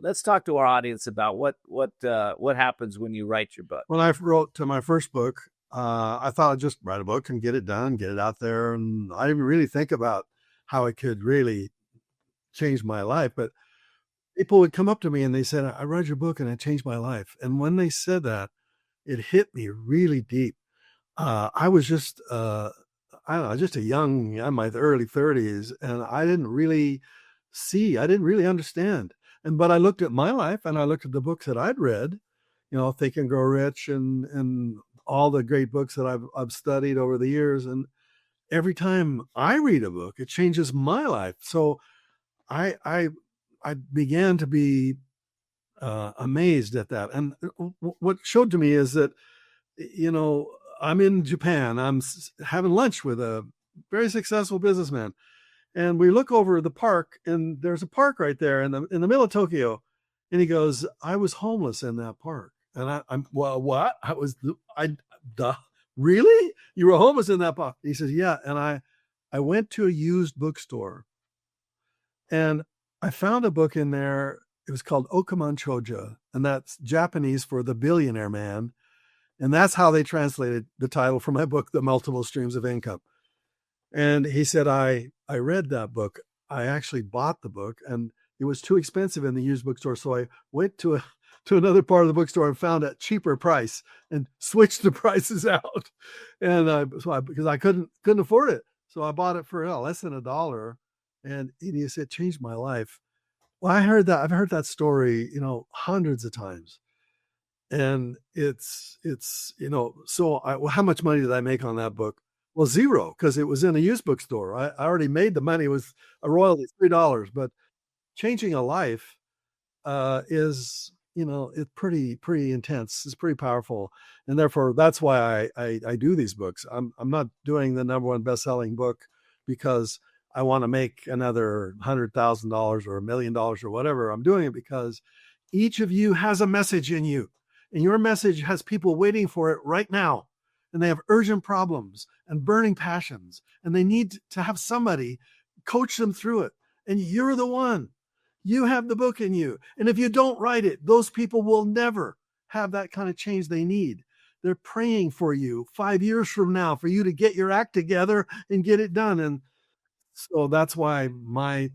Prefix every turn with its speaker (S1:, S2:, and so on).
S1: Let's talk to our audience about what happens when you write your book.
S2: When I wrote to my first book, I thought I'd just write a book and get it done, get it out there. And I didn't really think about how it could really change my life. But people would come up to me and they said, I read your book and it changed my life. And when they said that, it hit me really deep. I was just, I don't know, just a young, in my early 30s, and I didn't really understand. But I looked at my life and I looked at the books that I'd read, Think and Grow Rich and all the great books that I've studied over the years. And every time I read a book, it changes my life. So I began to be amazed at that. And what showed to me is that, I'm in Japan. I'm having lunch with a very successful businessman. And we look over the park, and there's a park right there in the middle of Tokyo. And he goes, I was homeless in that park. And I'm, well, what? Really? You were homeless in that park? He says, yeah. And I went to a used bookstore and I found a book in there. It was called Okaman Choja, and that's Japanese for the billionaire man. And that's how they translated the title for my book, The Multiple Streams of Income. And he said, I read that book. I actually bought the book, and it was too expensive in the used bookstore. So I went to another part of the bookstore and found a cheaper price and switched the prices out. And because I couldn't afford it. So I bought it for less than $1. And he said, it changed my life. Well, I've heard that story, hundreds of times. And it's so how much money did I make on that book? Well, zero, because it was in a used bookstore. I already made the money. It was a royalty, $3. But changing a life is, it's pretty intense. It's pretty powerful. And therefore, that's why I do these books. I'm not doing the #1 best-selling book because I want to make another $100,000 or $1 million or whatever. I'm doing it because each of you has a message in you. And your message has people waiting for it right now. And they have urgent problems and burning passions. And they need to have somebody coach them through it. And you're the one. You have the book in you. And if you don't write it, those people will never have that kind of change they need. They're praying for you 5 years from now for you to get your act together and get it done. And so that's why my